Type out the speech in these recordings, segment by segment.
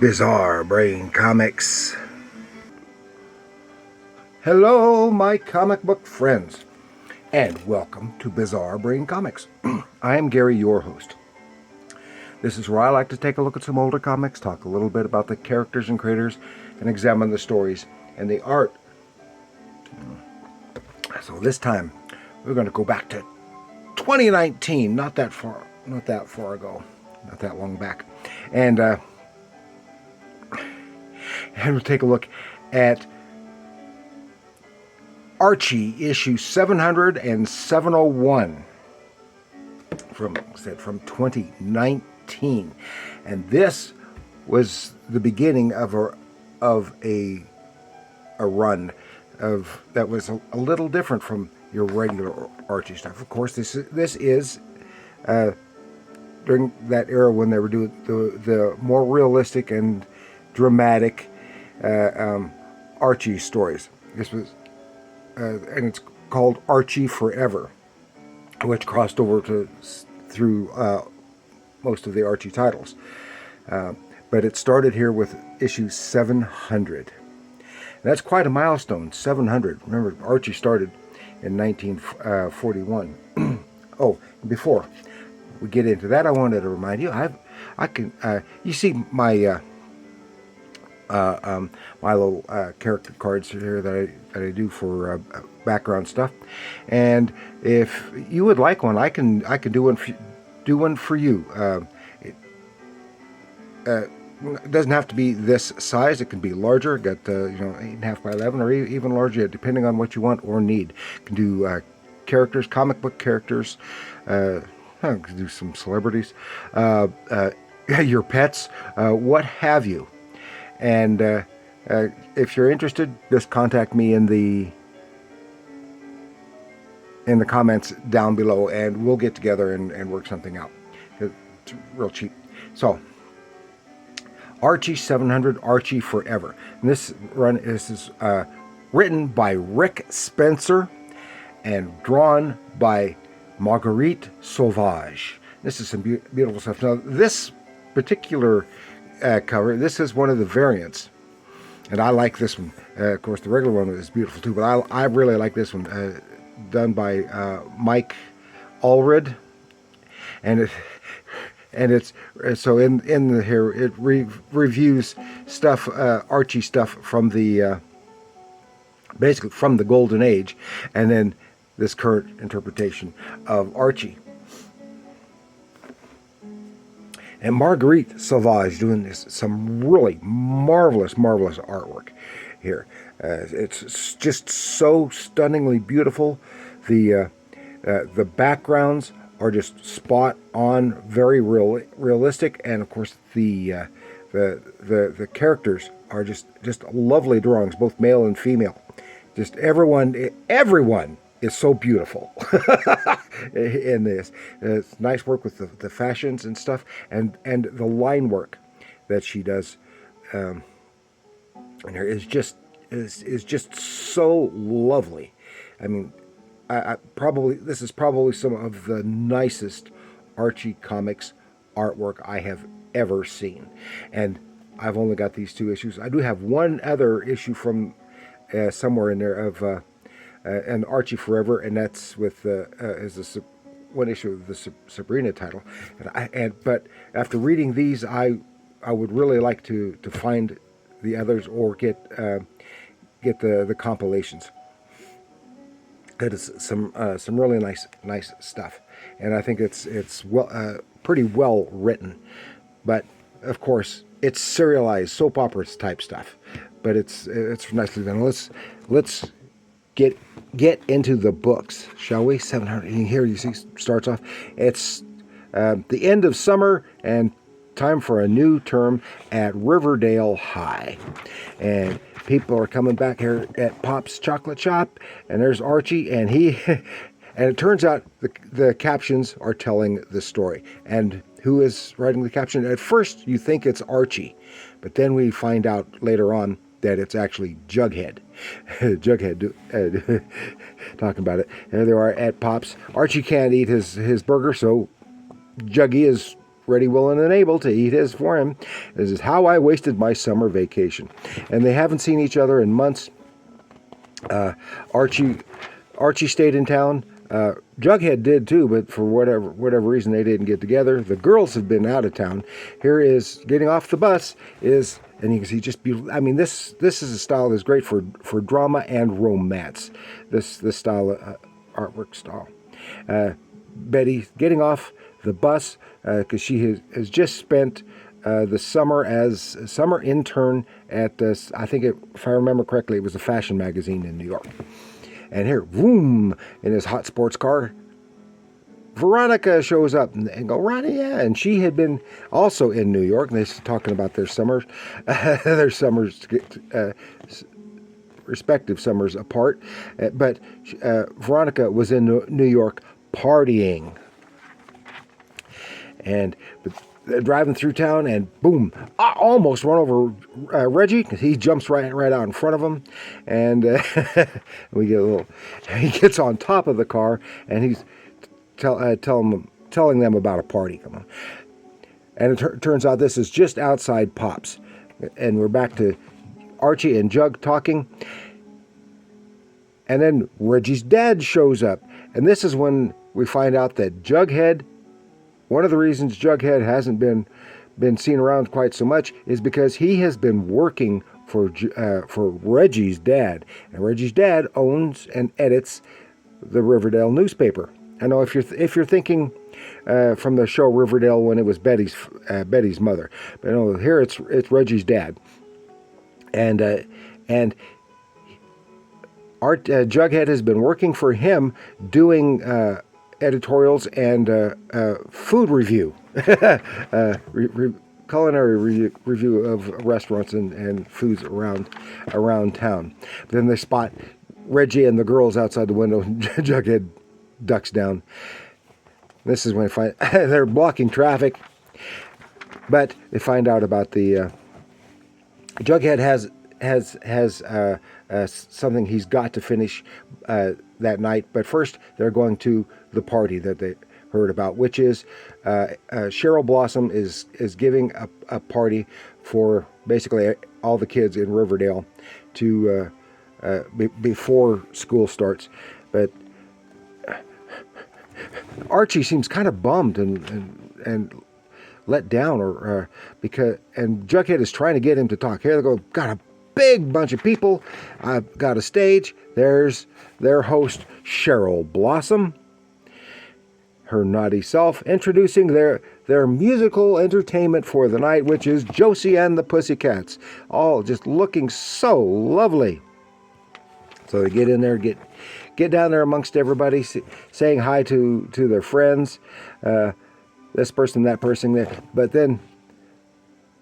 Bizarre Brain Comics. Hello, my comic book friends, and welcome to Bizarre Brain Comics. I am Gary, your host. This is where I like to take a look at some older comics, talk a little bit about the characters and creators, and examine the stories and the art. So this time, we're going to go back to 2019, not that far ago, not that long back, and we'll take a look at Archie issue 700 and 701 from 2019, and this was the beginning of a run that was a little different from your regular Archie stuff. Of course, this is during that era when they were doing the more realistic and dramatic Archie stories. This was and it's called Archie Forever, which crossed over through most of the Archie titles. But it started here with issue 700. And that's quite a milestone, 700. Remember, Archie started in 1941. Oh, before we get into that, I wanted to remind you, you see my my little character cards here that I do for background stuff, and if you would like one, I can do one for you. It doesn't have to be this size. It can be larger. Got 8.5 by 11, or even larger, depending on what you want or need. You can do characters, comic book characters. I can do some celebrities, your pets, what have you. And if you're interested, just contact me in the comments down below, and we'll get together and work something out. It's real cheap. So, Archie 700, Archie Forever. And this is written by Rick Spencer and drawn by Marguerite Sauvage. This is some beautiful stuff. Now, this particular cover, this is one of the variants, and I like this one. Of course, the regular one is beautiful too, but I really like this one, done by Mike Allred, and it's so in here it reviews stuff, Archie stuff from the basically from the Golden Age, and then this current interpretation of Archie. And Marguerite Sauvage doing some really marvelous artwork here. It's just so stunningly beautiful. The backgrounds are just spot on, very realistic, and of course the characters are just lovely drawings, both male and female. Just everyone is so beautiful in this. It's nice work with the fashions and stuff, and the line work that she does. And here is just so lovely. I mean, this is probably some of the nicest Archie comics artwork I have ever seen, and I've only got these 2 issues. I do have one other issue from somewhere in there of and Archie Forever, and that's with one issue of the Sabrina title. But after reading these, I would really like to find the others, or get the compilations. That is some really nice stuff, and I think it's pretty well written. But of course, it's serialized soap opera type stuff, but it's nicely done. Let's get into the books, shall we? 700. Here you see starts off. It's the end of summer and time for a new term at Riverdale High, and people are coming back here at Pop's Chocolate Shop, and there's Archie, and he and it turns out the captions are telling the story. And who is writing the caption? At first you think it's Archie, but then we find out later on that it's actually Jughead. Jughead talking about it. There they are at Pop's. Archie can't eat his burger, so Juggy is ready, willing, and able to eat his for him. This is how I wasted my summer vacation. And they haven't seen each other in months. Archie stayed in town. Jughead did too, but for whatever reason they didn't get together. The girls have been out of town. Here is getting off the bus is, and you can see this is a style that's great for drama and romance. This style artwork style. Betty getting off the bus because she has just spent the summer as a summer intern at I think if I remember correctly, it was a fashion magazine in New York. And here, boom, in his hot sports car, Veronica shows up and go, Ronnie, yeah. And she had been also in New York, and they're talking about their summers, respective summers apart. But Veronica was in New York partying. And driving through town, and boom, I almost run over Reggie because he jumps right out in front of him, and we get a little. He gets on top of the car, and he's telling them about a party. Come on, and it turns out this is just outside Pops, and we're back to Archie and Jug talking, and then Reggie's dad shows up, and this is when we find out that Jughead. One of the reasons Jughead hasn't been seen around quite so much is because he has been working for Reggie's dad, and Reggie's dad owns and edits the Riverdale newspaper. I know if you're thinking from the show Riverdale when it was Betty's mother, but no, here it's Reggie's dad, and Jughead has been working for him doing. Editorials and food review, culinary review of restaurants and foods around town. But then they spot Reggie and the girls outside the window. Jughead ducks down. This is when they find they're blocking traffic, but they find out about the Jughead has something he's got to finish that night. But first, they're going to the party that they heard about, which is Cheryl Blossom is giving a party for basically all the kids in Riverdale to before school starts. But Archie seems kind of bummed and let down, or because Jughead is trying to get him to talk. Here they go, got a big bunch of people. I've got a stage. There's their host, Cheryl Blossom, her naughty self, introducing their musical entertainment for the night, which is Josie and the Pussycats, all just looking so lovely. So they get in there, get down there amongst everybody, saying hi to their friends, this person, that person, that. But then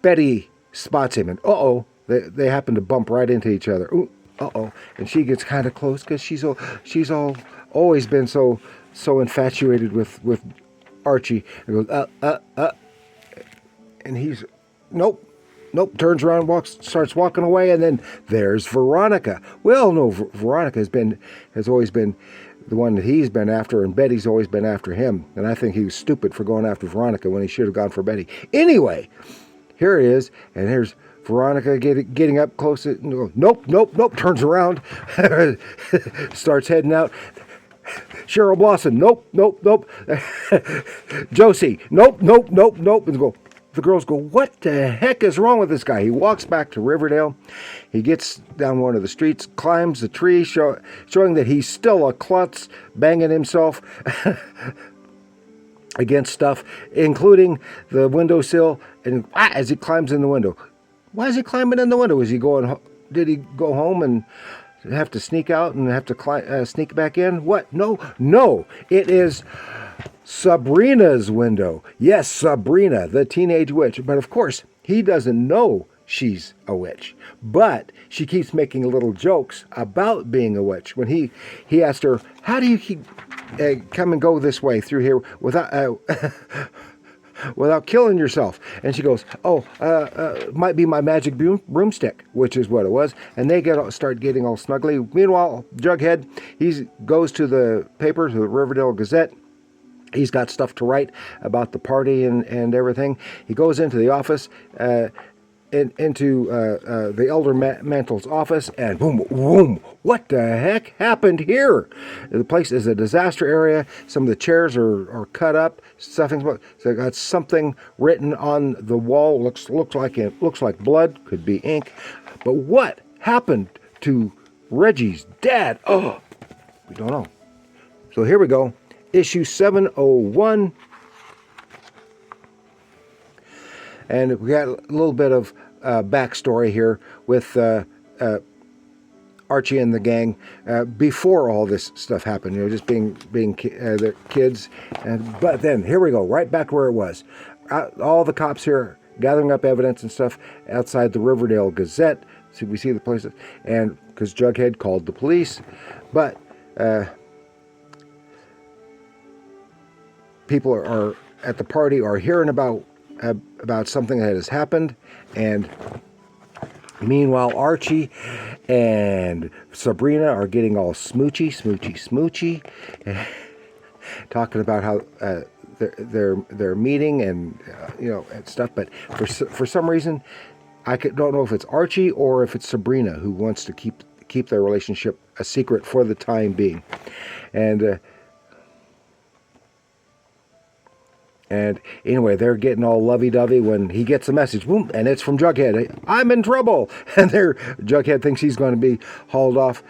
Betty spots him, and they happen to bump right into each other. Ooh, and she gets kind of close because she's always been so infatuated with Archie. And goes and he's nope, turns around, starts walking away, and then there's Veronica. Well, no, Veronica has always been the one that he's been after, and Betty's always been after him. And I think he was stupid for going after Veronica when he should have gone for Betty. Anyway, here it is, and here's Veronica getting up close. Nope. Turns around, starts heading out. Cheryl Blossom, nope. Josie, nope. And the girls go, what the heck is wrong with this guy? He walks back to Riverdale. He gets down one of the streets, climbs the tree, showing that he's still a klutz, banging himself against stuff, including the windowsill. And as he climbs in the window, why is he climbing in the window? Did he go home and have to sneak out and have to sneak back in? What? No. It is Sabrina's window. Yes, Sabrina, the teenage witch. But of course, he doesn't know she's a witch. But she keeps making little jokes about being a witch. When he asked her, how do you come and go this way through here without killing yourself? And she goes, might be my magic broomstick, which is what it was. And they start getting all snuggly. Meanwhile, Jughead, he goes to the paper, to the Riverdale Gazette, He's got stuff to write about the party and everything. He goes into the office, into the Elder Mantle's office, and boom, boom, what the heck happened here? The place is a disaster area. Some of the chairs are cut up. So got something written on the wall. Looks like blood. Could be ink. But what happened to Reggie's dad? Oh, we don't know. So here we go. Issue 701. And we got a little bit of backstory here with Archie and the gang before all this stuff happened. Just being their kids. But then here we go, right back where it was. All the cops here gathering up evidence and stuff outside the Riverdale Gazette. So we see the places, and because Jughead called the police, but people are at the party are hearing about something that has happened, and meanwhile Archie and Sabrina are getting all smoochy, talking about how they're meeting and and stuff. But for some reason, don't know if it's Archie or if it's Sabrina who wants to keep their relationship a secret for the time being, And anyway, they're getting all lovey-dovey when he gets a message, boom, and it's from Jughead. I'm in trouble. And Jughead thinks he's going to be hauled off,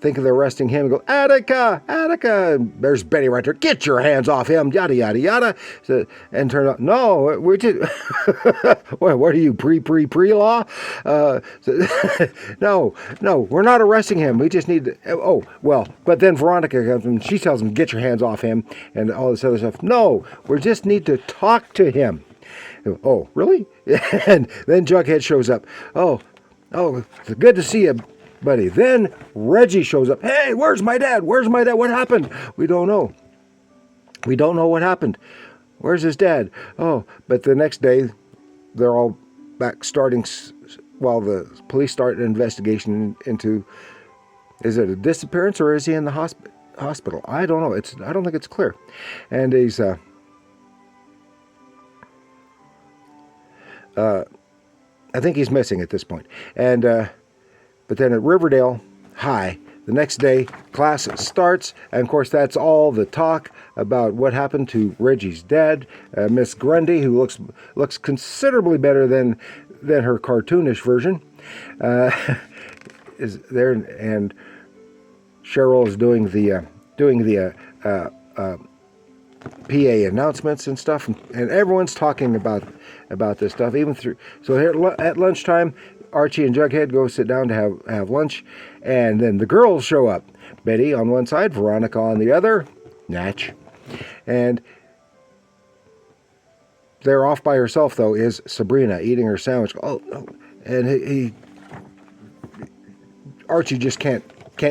thinking they're arresting him, and go, Attica! And there's Betty right there. Get your hands off him, yada, yada, yada. So, and turn out, no, we're just, what are you, pre-law? No, we're not arresting him. We just need to, but then Veronica comes and she tells him, get your hands off him, and all this other stuff. No, we just need to talk to him. Oh, really? And then Jughead shows up. Oh, it's good to see you, buddy. Then Reggie shows up. Hey, where's my dad? What happened? We don't know. We don't know what happened. Where's his dad? Oh, but the next day, they're all back while the police start an investigation into, is it a disappearance or is he in the hospital? I don't know. I don't think it's clear. And he's, I think he's missing at this point. And, but then at Riverdale High, the next day, class starts, and of course that's all the talk about what happened to Reggie's dad. Miss Grundy, who looks considerably better than her cartoonish version, is there, and Cheryl is doing the PA announcements and stuff, and everyone's talking about this stuff. So here at lunchtime, Archie and Jughead go sit down to have lunch, and then the girls show up. Betty on one side, Veronica on the other, Natch. And there off by herself, though, is Sabrina eating her sandwich. And Archie just can't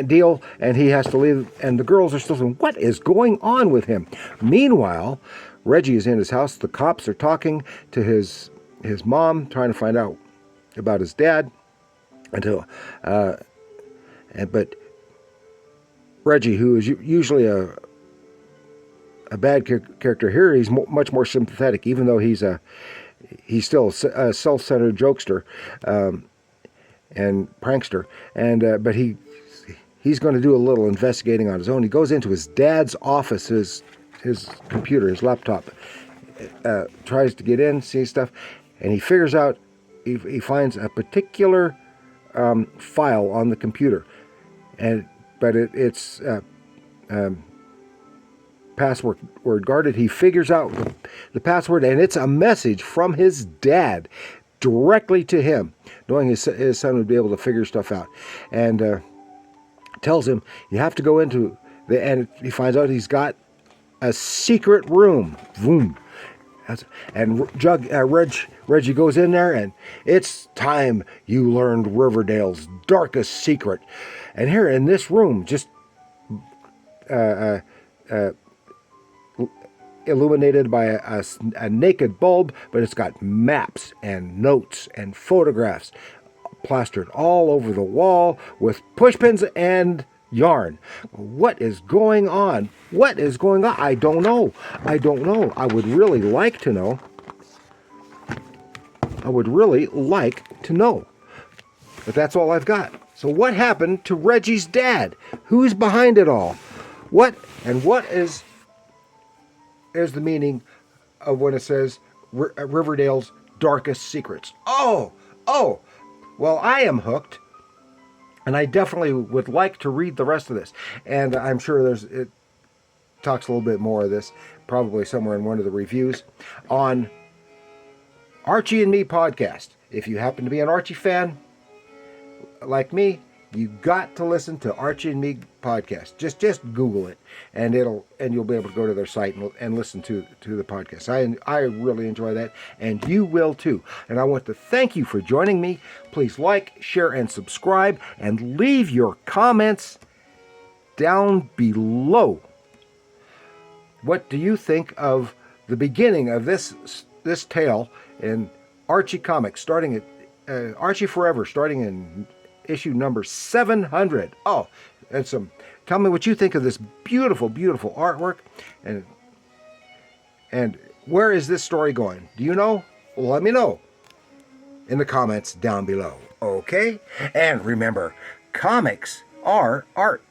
deal, and he has to leave, and the girls are still saying, what is going on with him? Meanwhile, Reggie is in his house. The cops are talking to his mom, trying to find out about his dad, but Reggie, who is usually a bad character here, he's much more sympathetic, even though he's still a self-centered jokester and prankster, but he's going to do a little investigating on his own. He goes into his dad's office, his computer, his laptop, tries to get in, see stuff, and he figures out. He finds a particular file on the computer, but it's password guarded. He figures out the password, and it's a message from his dad directly to him, knowing his son would be able to figure stuff out, and tells him you have to go into and he finds out he's got a secret room. Boom. And Reggie goes in there, and it's time you learned Riverdale's darkest secret. And here in this room, just illuminated by a naked bulb, but it's got maps and notes and photographs plastered all over the wall with pushpins and yarn. What is going on? What is going on? I don't know. I don't know. I would really like to know. I would really like to know. But that's all I've got. So what happened to Reggie's dad? Who's behind it all? What is the meaning of when it says Riverdale's darkest secrets? Oh, well, I am hooked, and I definitely would like to read the rest of this. And I'm sure it talks a little bit more of this, probably somewhere in one of the reviews, on Archie and Me podcast. If you happen to be an Archie fan, like me, you got to listen to Archie and Me podcast. Just Google it, and you'll be able to go to their site and listen to the podcast. I really enjoy that, and you will too. And I want to thank you for joining me. Please like, share, and subscribe, and leave your comments down below. What do you think of the beginning of this tale in Archie Comics, starting at Archie Forever, starting in issue number 700. Oh, and tell me what you think of this beautiful, beautiful artwork, and where is this story going? Do you know? Well, let me know in the comments down below. Okay? And remember, comics are art.